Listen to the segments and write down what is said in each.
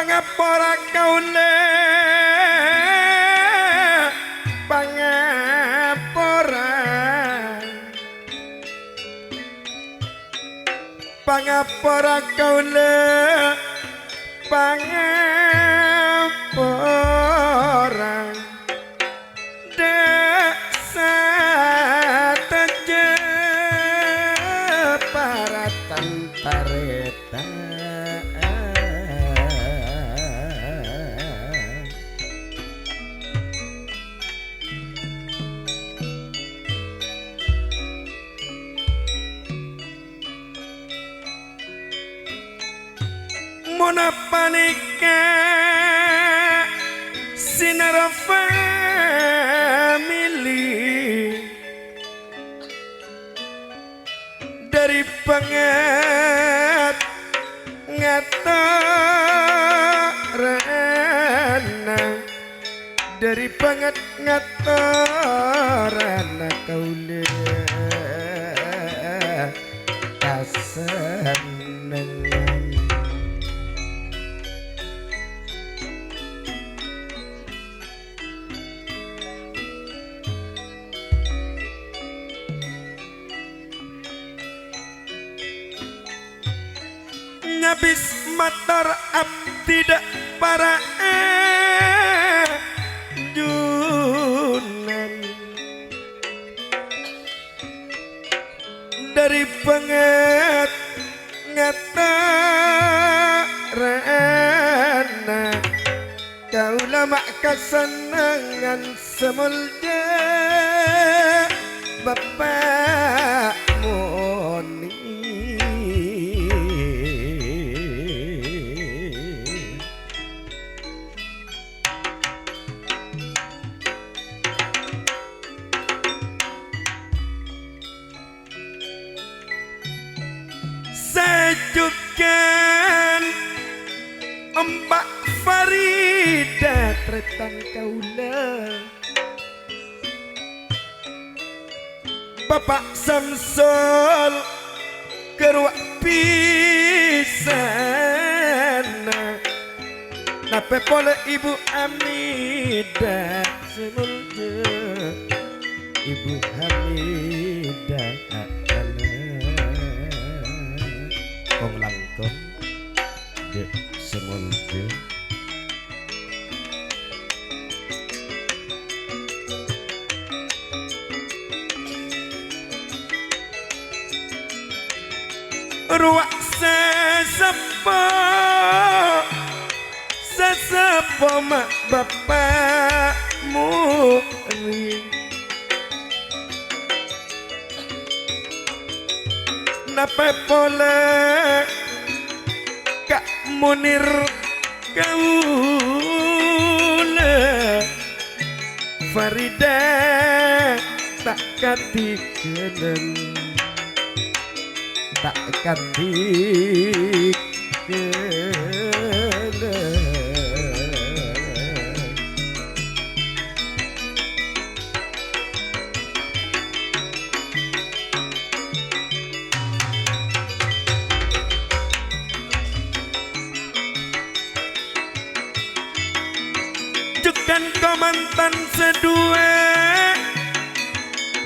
Pangapora kaule pangapora pangapora kaule pangapora desa teje para tantareta Mona panika sinar family dari pengat ngatarana dari pengat ngatarana kaule kasenengan Nyabis matar tidak para junan dari pengat ngatarana kau lama kesenangan semulja bapak moni sejukan Mbak Farida tretang kaula Bapak Samsul keruak pisana nape pole Ibu Hamidah semulja Ibu Hamidah kong langkong dek semulja ruak sesepo mak bapakmu napa pole Kak Munir kaula Farida tak katikenen tak katikenen jukan komantan sedua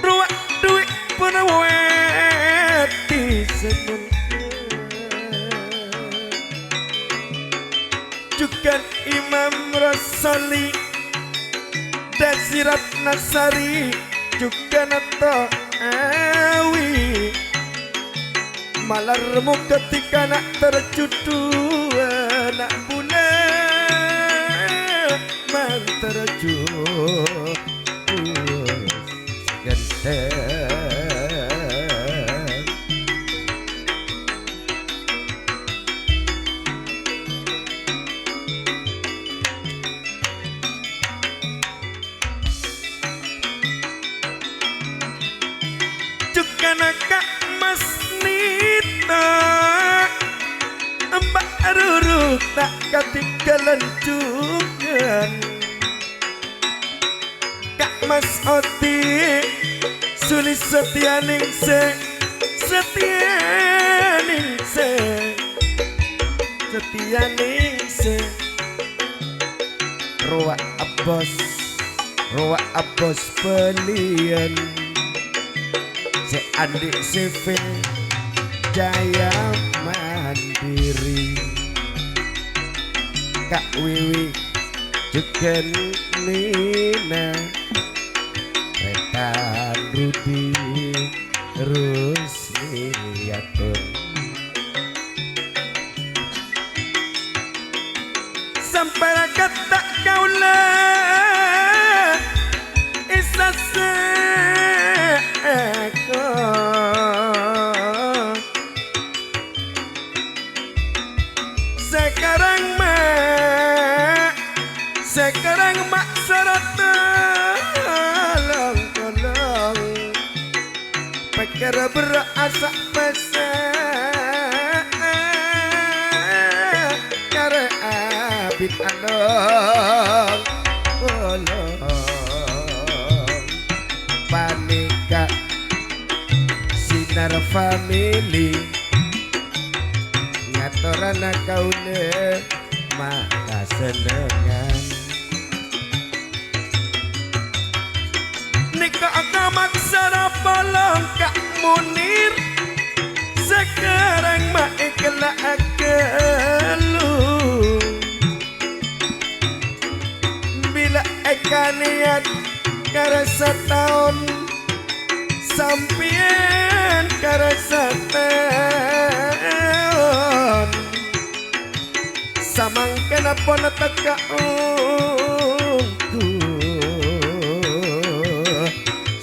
ruak duit pun weti semun jukan Imam Rasali Dasirat Nasari jukan atau awi malarmu ketika nak tercudu anak bulan manterjus genteng cukana Kak Mas Nita Mbak Ruru tak ketinggalan juga Kak Mas Oti Sulis Setianingsih Setianingsih Ruak abos pelian si Andi CV Jaya Mandiri Kak Wiwi Juken Nina Rekan Rudi Rusniatun sampai rakyat tak kaula isa seko sekarang mak serot tolong pikir berasa pesek kare abid along panika sinar family ngaturana kaune maka senengan nika akamak sarapolong Kak Munir sekarang mak ikla akelu bila eka niat karasa tahun sampian karasa tahun samang kenapa nataka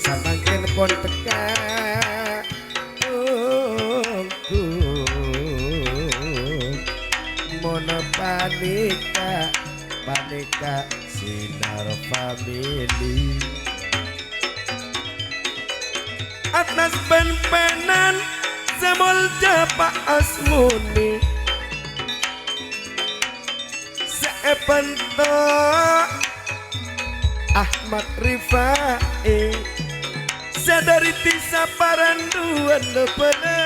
samang kenapa nataka mona panika sinar family atas pen-penan semol japa asmuni seepento Ahmad Rifai sadari tisa paranduan lepena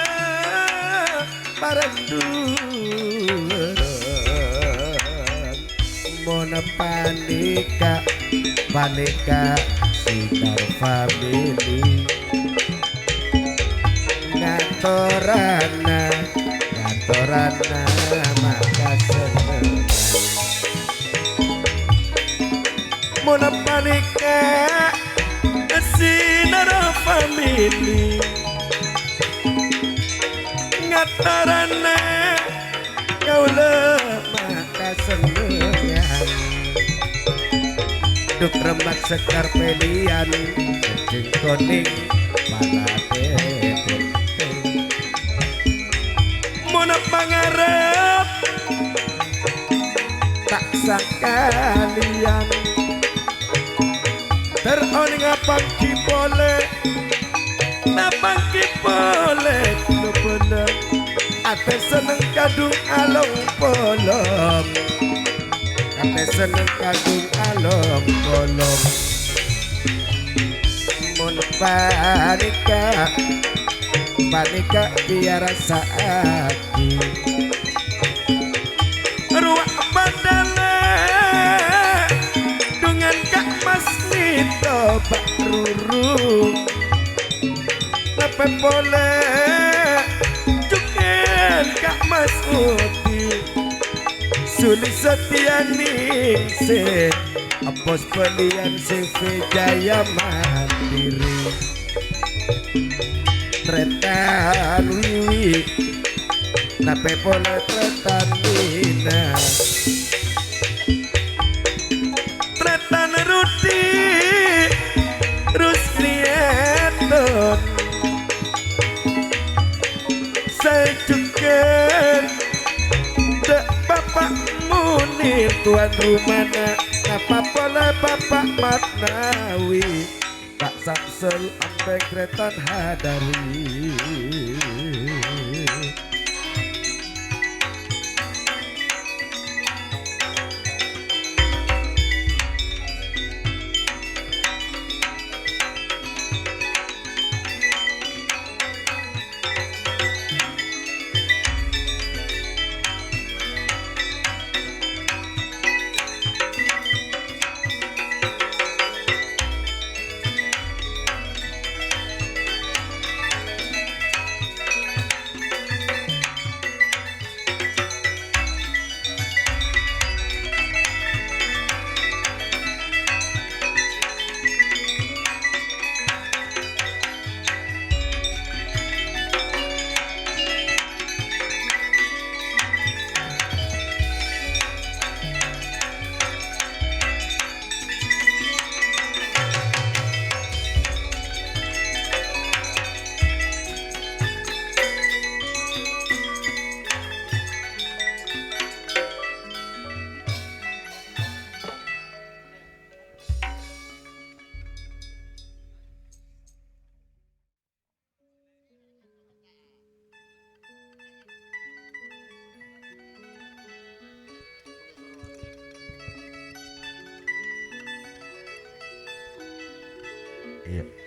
paranduan mona panika sinar family ngatorana maka seneng mona panika sinar family ngatorana kaula maka senengan duk remak sekar pelian cing koning malate mona pangarep tak sakalian teroning apang kipole napang kipole kulo bener ate seneng kadung along polong ate seneng kadung along polong mon panika biar saaki ruak badale dengan Kak Mas Nito Pak Ruru lepe pole juken Kak Mas Uti Suli Setiani se apos pelian CV Jaya Mandiri tretan wiwi nape pole tretan Nina tretan Rudi Rusniatun sejuken dek Bapak Munir tuan rumana apa pole Bapak Matnawi Pak Samsul ambek kretan hadari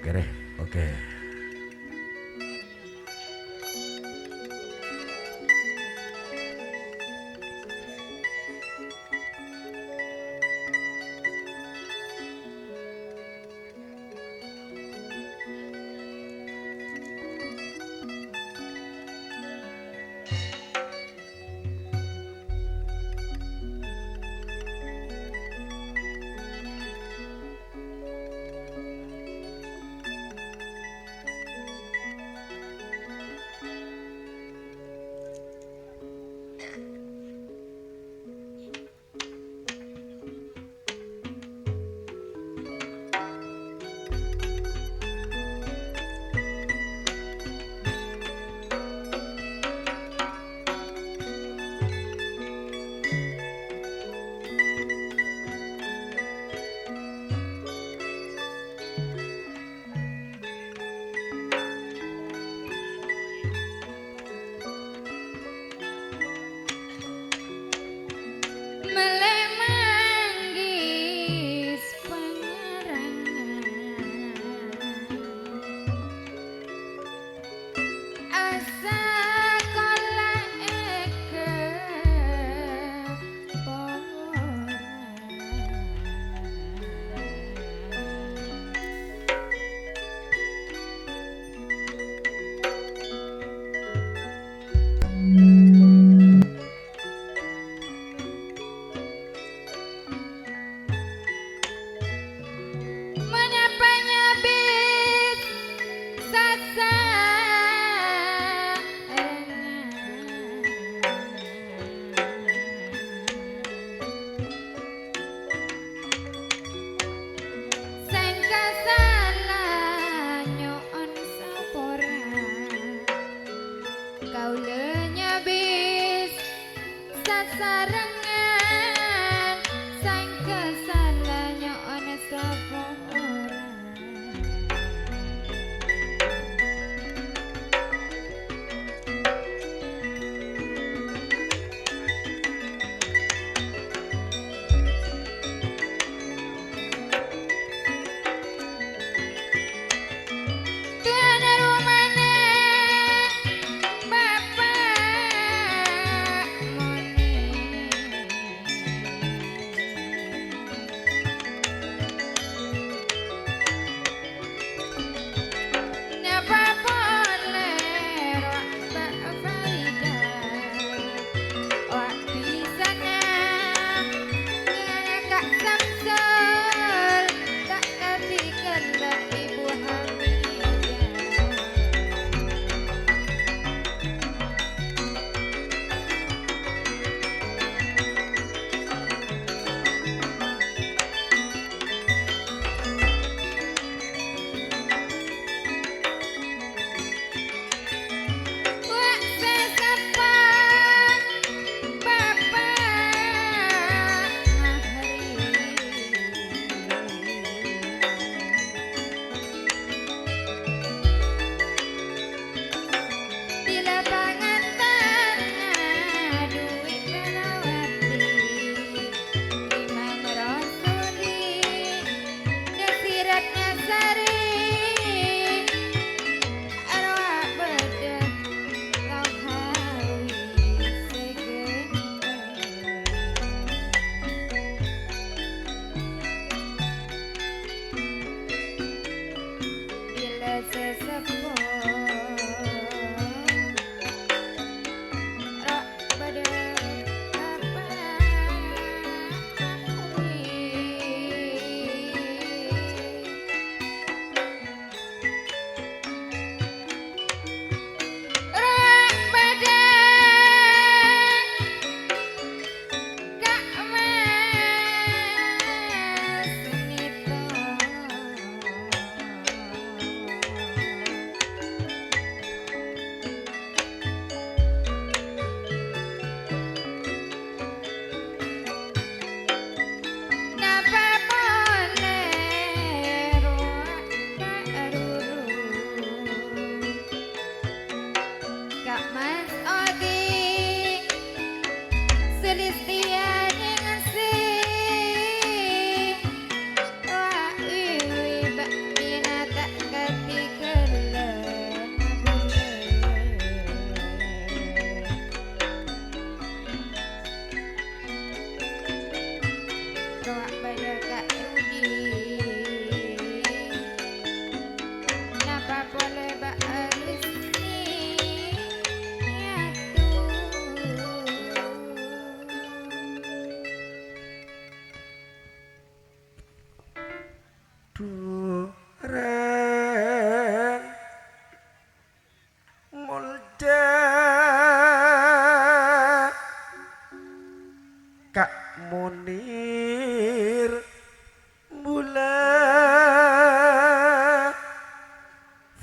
Oke deh, oke.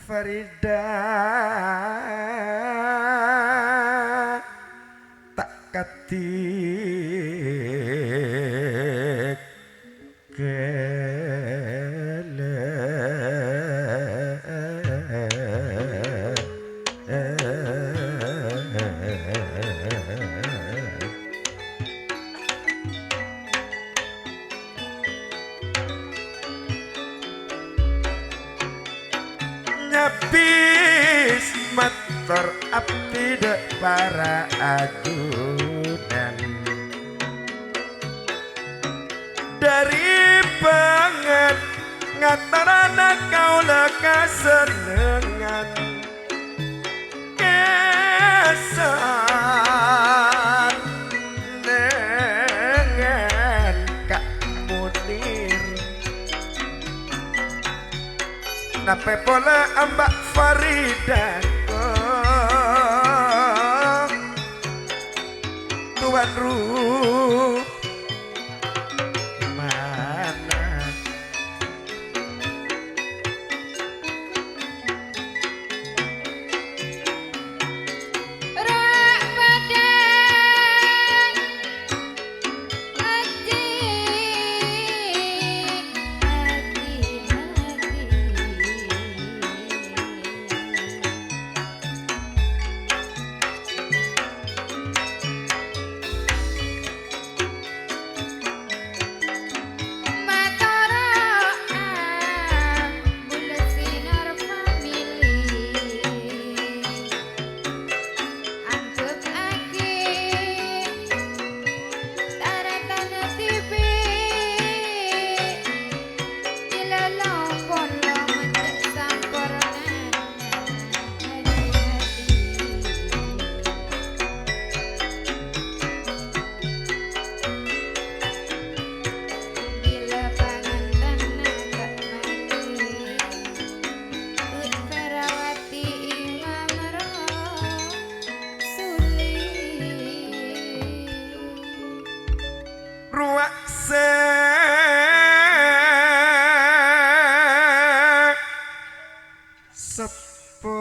Farida tak katik kele nyapis motor api dek para ajudan dari banget ngatarana kau kasenengan kesan dengan Kak Munir nape pola ambak Farida Tuan Ruh mana rak badai hati ruak se sepo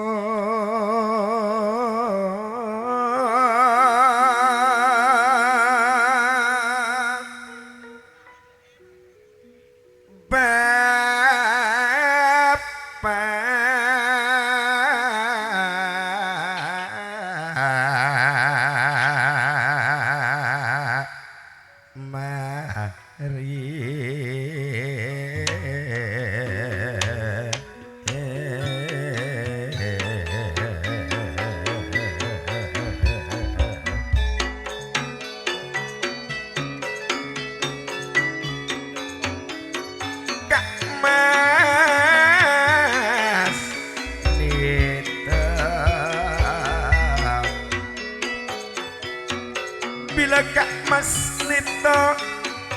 Kak Mas Nita bila Kak Mas Nita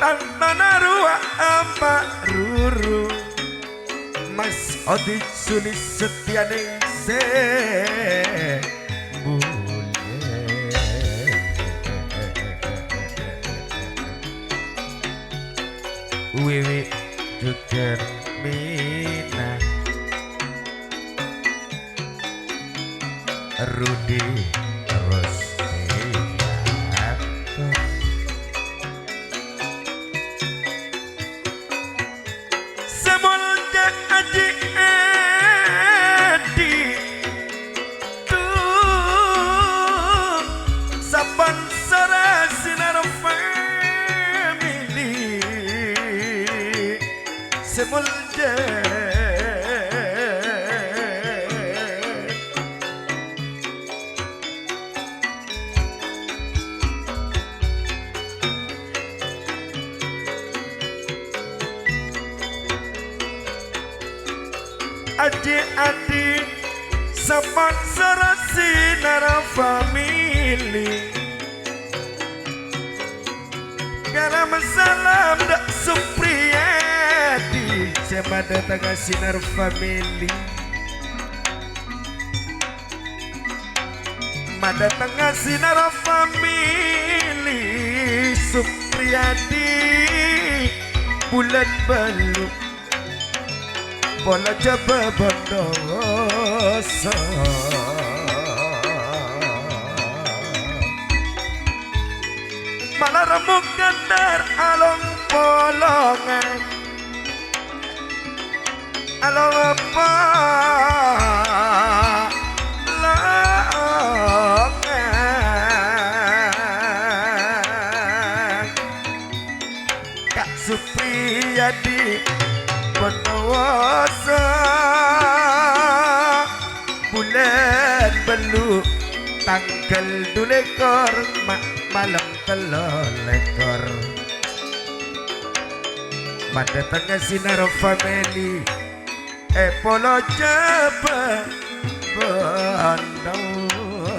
tanpa narua apa ruru Mas Odi Suni Setianing se Wiwi juga Mina Rudi Rosmiato Semulja Aji Edi tuh saban sore sinar family semulja adik-adik sponsor sinar family garam salam dak Supriyadi siapa datang sinar family mada tengah sinar family Supriyadi bulan balu bola coba bondowoso malah remuk kendar along polongan along apa longan Kak Supriyadi Bondowoso bulan belu tanggal 12 malam 13 pada tengah sinar family polo coba Bondowoso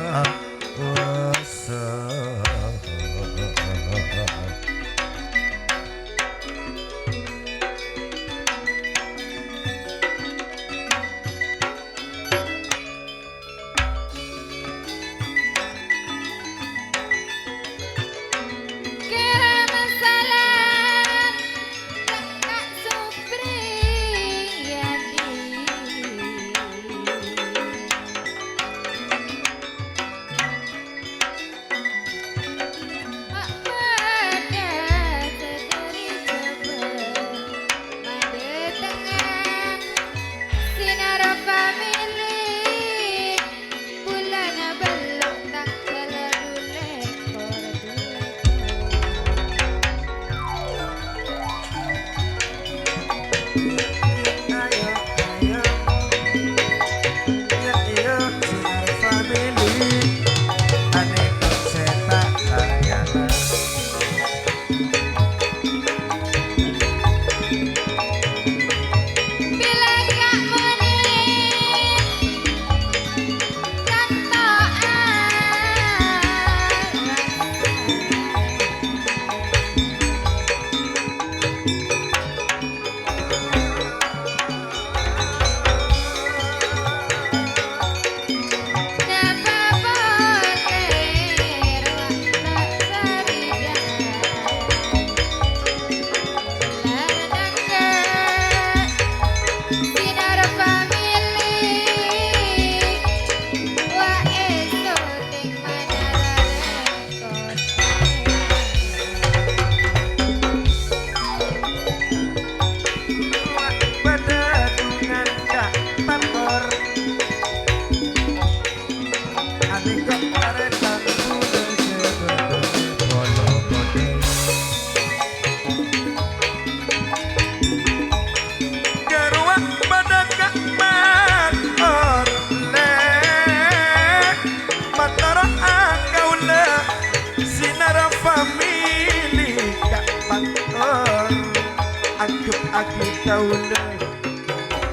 Aki tauna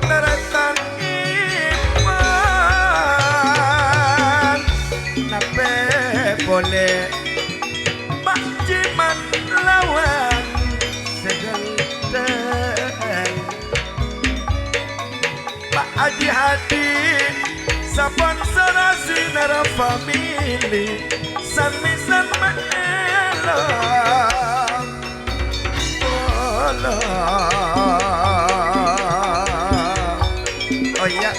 Naratan iman Nape boleh Mak Jiman lawan Segelten Pak Haji Hadi Sponsor Sinar Family San-misan maelok oh ya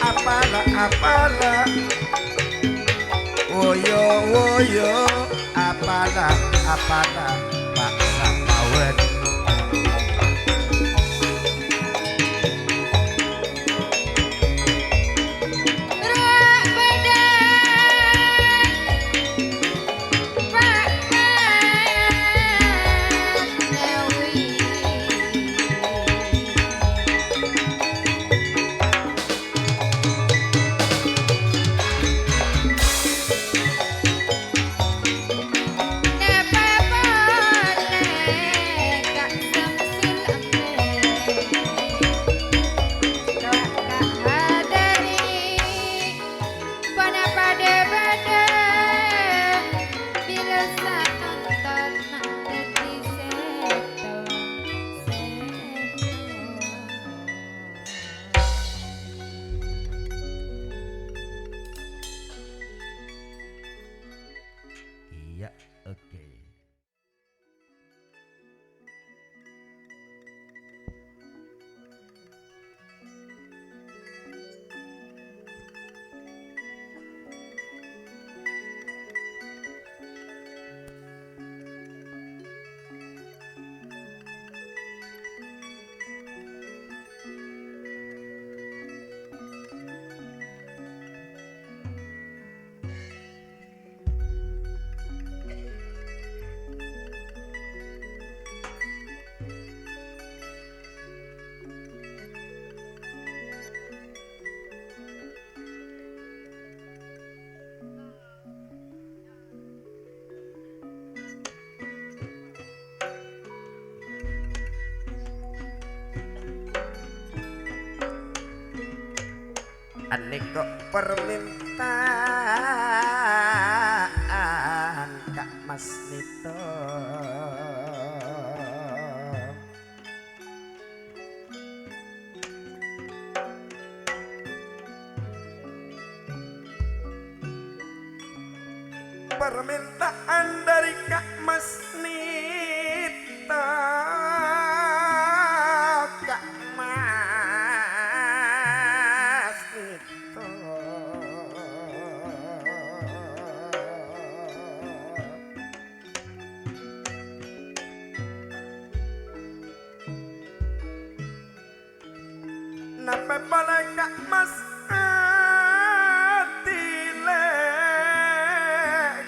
apalah woyo apalah paksa mawon Never Ane kok permintaan Kak Mas Nito permintaan dari Kak Mas Nito Kak Mas Nito napa pala Kak Mas Atile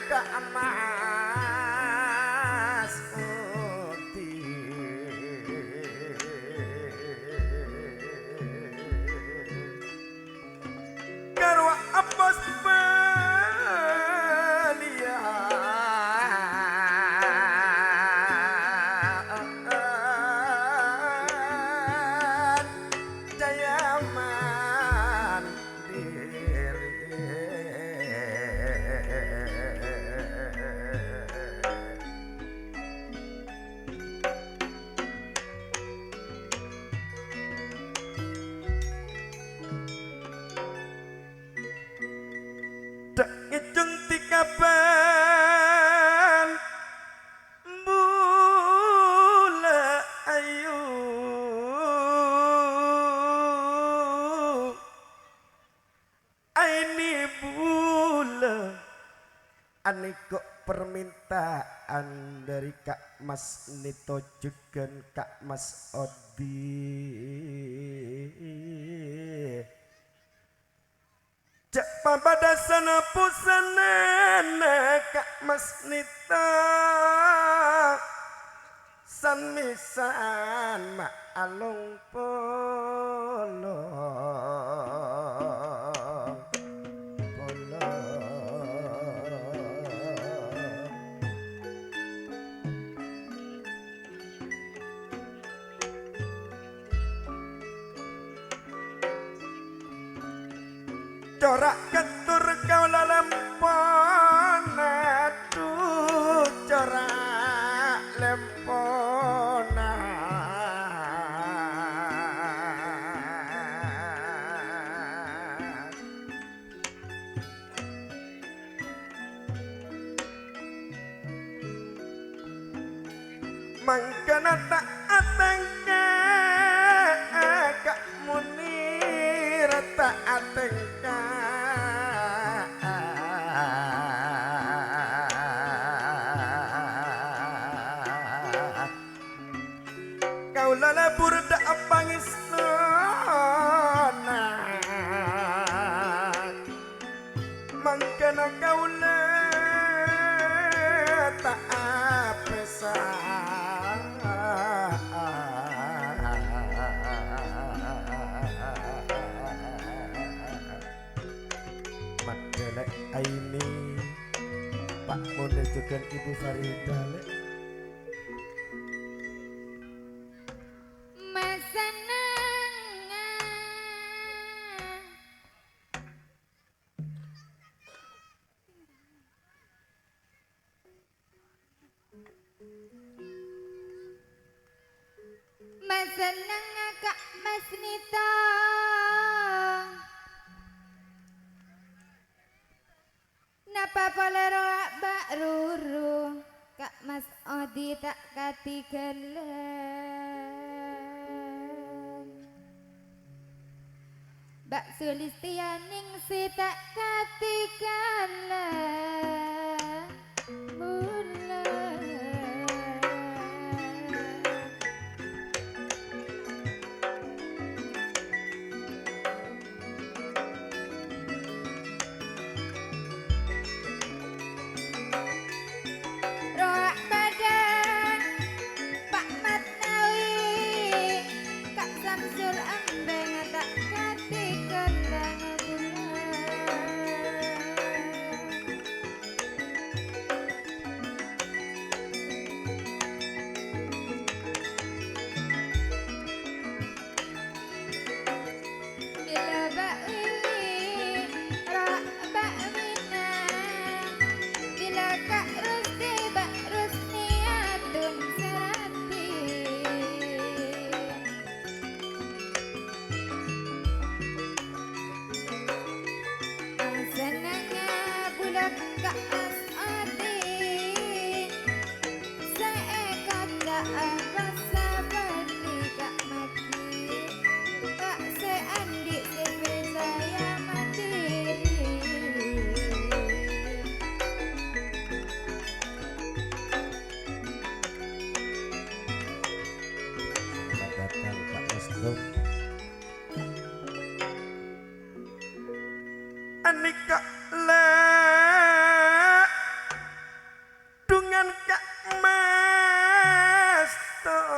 Kak Mas Uti karo apos belian jaya mandiri dak ngejeng tikaban bula ayu aini bula ane kok permintaan dari Kak Mas Nito juga Kak Mas Odi jak pabadasana pusana Kak Mas Nito san misan mak alung polong corak ketur kau lempon aduh corak lempona mangkana tak atengke Kak Munir tak atengke kau lalabur dak pangistana mangkana kau tak apesa madelek aini Pak Munir juga Ibu Farida lek Mas seneng Kak Mas Nito napa polero Mbak Ruru Kak Mas Odi tak katigelen Mbak Sulistianing si tak katigelen bulan anika le dungan Kak Mas Tom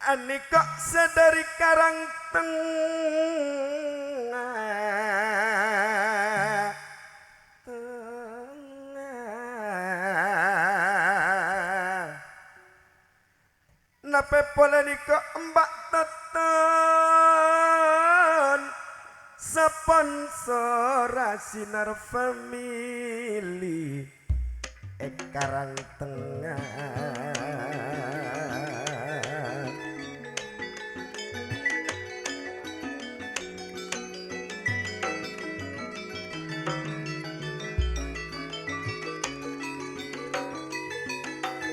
anika sedari Karang Tengah nape pola niko Mbak Teton sponsor Sinar Family Karang Tengah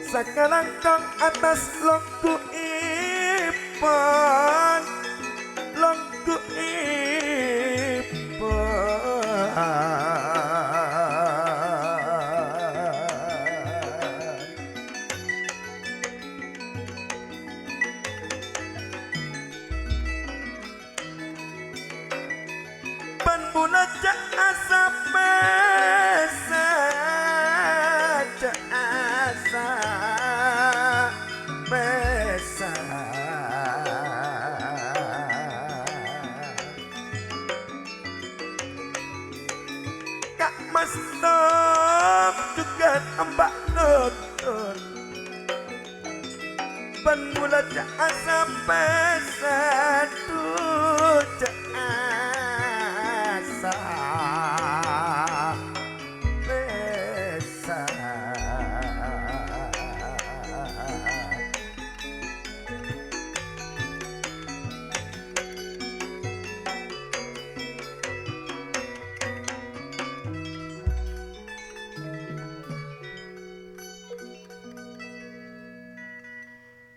sekarang kong atas longku ipon longku ipon ban bula cak asa pesa cak asa pesa Kak Mas Tom juga Mbak Nonton ban mula cak asa pesa tuh cak asa pesa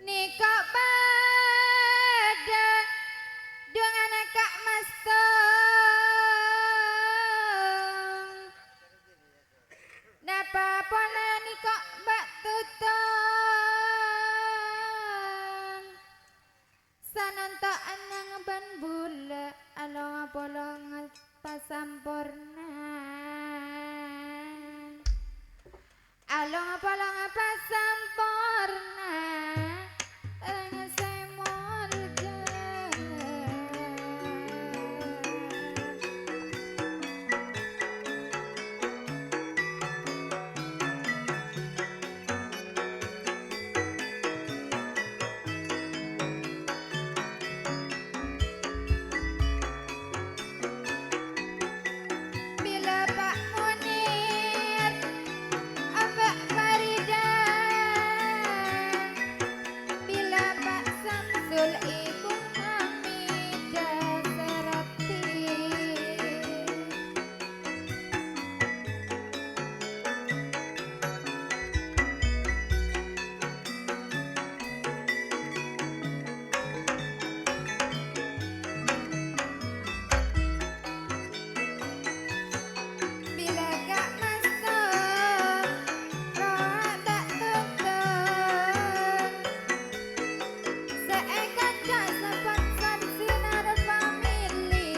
Niko pada dengan Kak Mas Tom napa pola niko Mbak Tuton sananta anang ban bula along polong pasampurna along polong pasampurna bila Pak Munir Mbak Farida bila Pak Samsul Ibu Hamidah Serati bila Kak Mas Tom roh tak tuntun seekat cak sponsor Sinar Family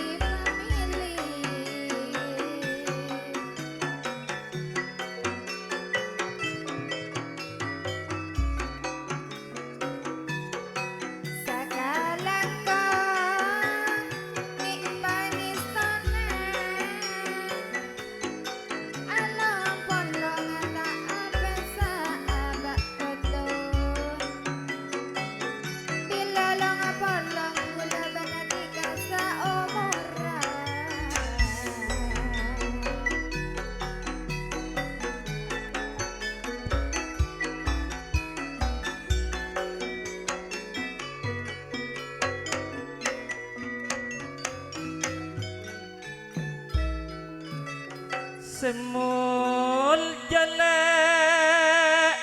sakalang kong nikmani sana along polong tak apesa abak betul bila long polong gula banatika sa umuran semul jelek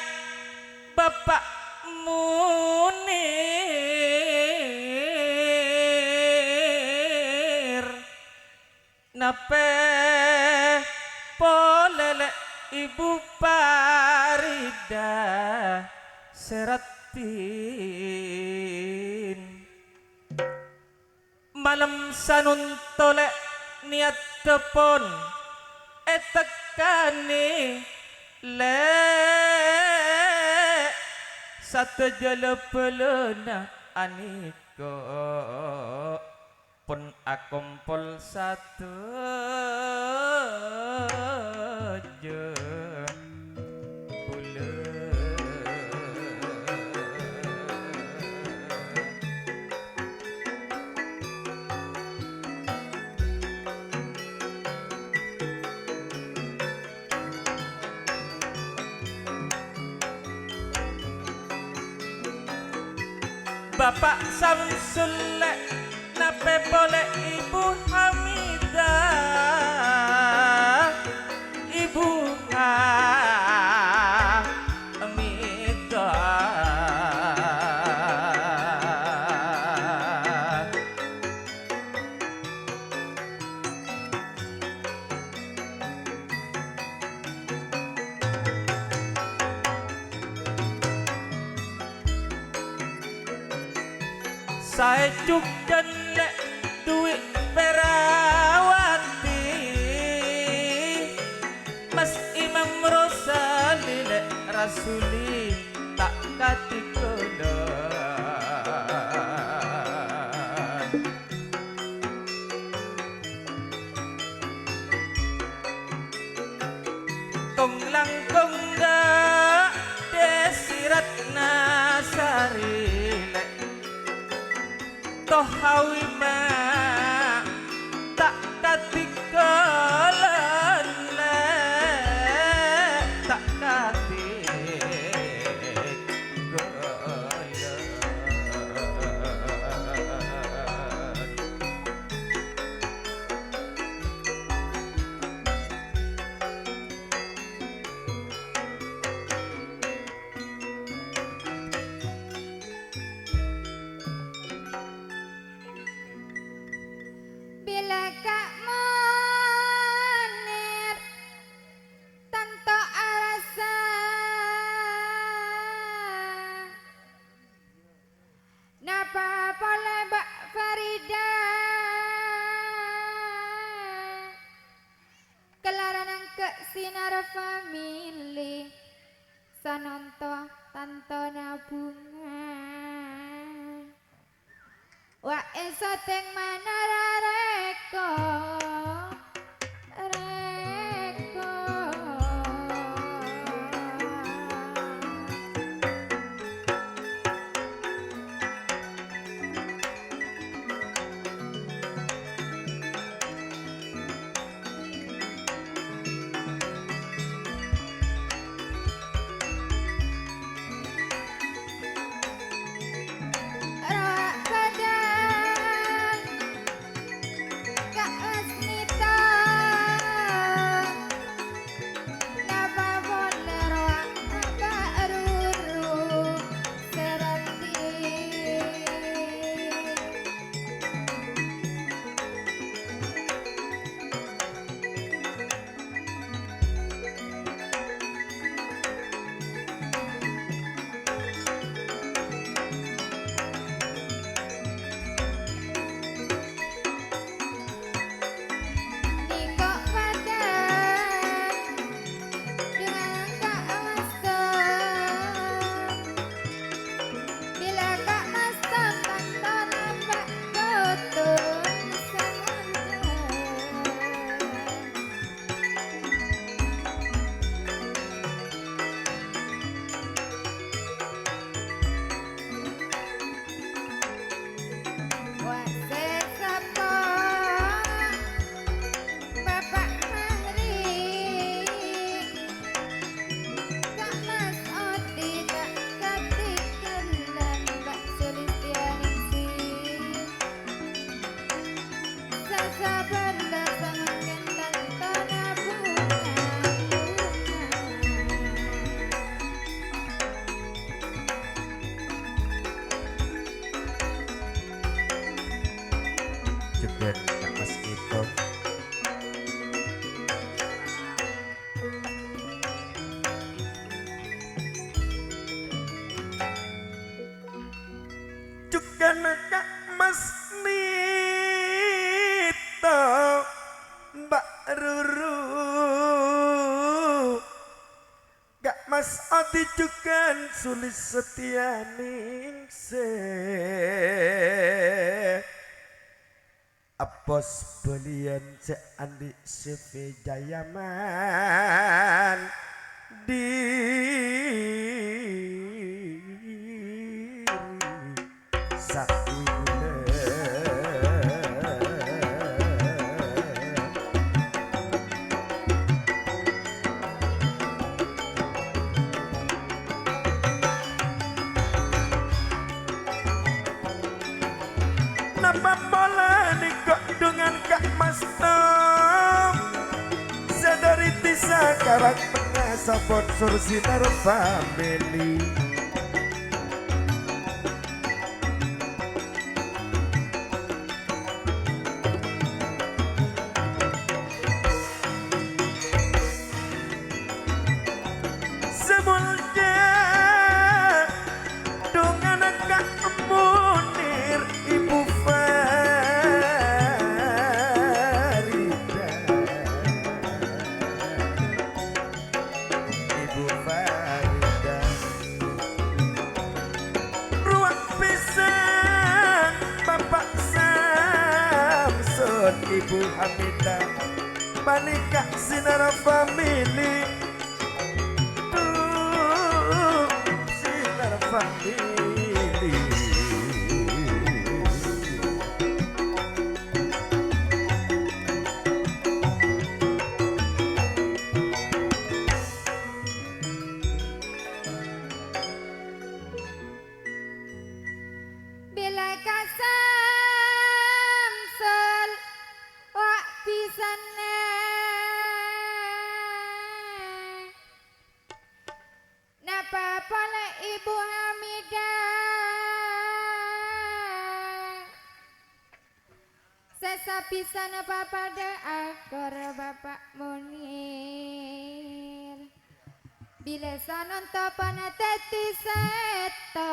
Bapak Munir nape polelek Ibu Farida Seratin malam sanuntole niat tepon etekane le satu jala pelena aniko pun akumpul satu je Bapak Samsul nape boleh Ibu Hamidah, Ibu Hamidah. Saya juga lek duit perawati Mas Imam Rosali lek Rasuli tak kati kodan Kong langkong dak desirat nasari toh hawi ma tak katikalan tak katikalan Bila Kak Munir tanto alasan napa boleh Mbak Farida kelaranang ke sinar family sanonto tanto nabungan wa esoteng manara reko reko rak badan Kak Lasmita napa boleh roak napa ruru serati Niko badan dengan Kak Maston bila Kak Maston tanto nampak tutun Wasek sapa Bapak Mahri Kak Mas Odi tak katikelan Mbak Sulistianingsi sasabar lasangan tanto nabungan Jebet Kak Mas Ito juga Kak Mas Ni sulis setianing se apos belian cek andi CV Jayaman diri sakwine napa bola kok dengan Kak Mas Tom sadari tisa karang tengah sponsor sinar family semulnya dengan Kak Munir Ibu Farida Ibu Farida ruang pisang Bapak Samson Ibu Hamidah Manika sinar family sinar family Bila kasam sol wak pisane napa pole Ibu Hamidah sesapisan apa pada akor Bapak Munir bila sanon topana teti seto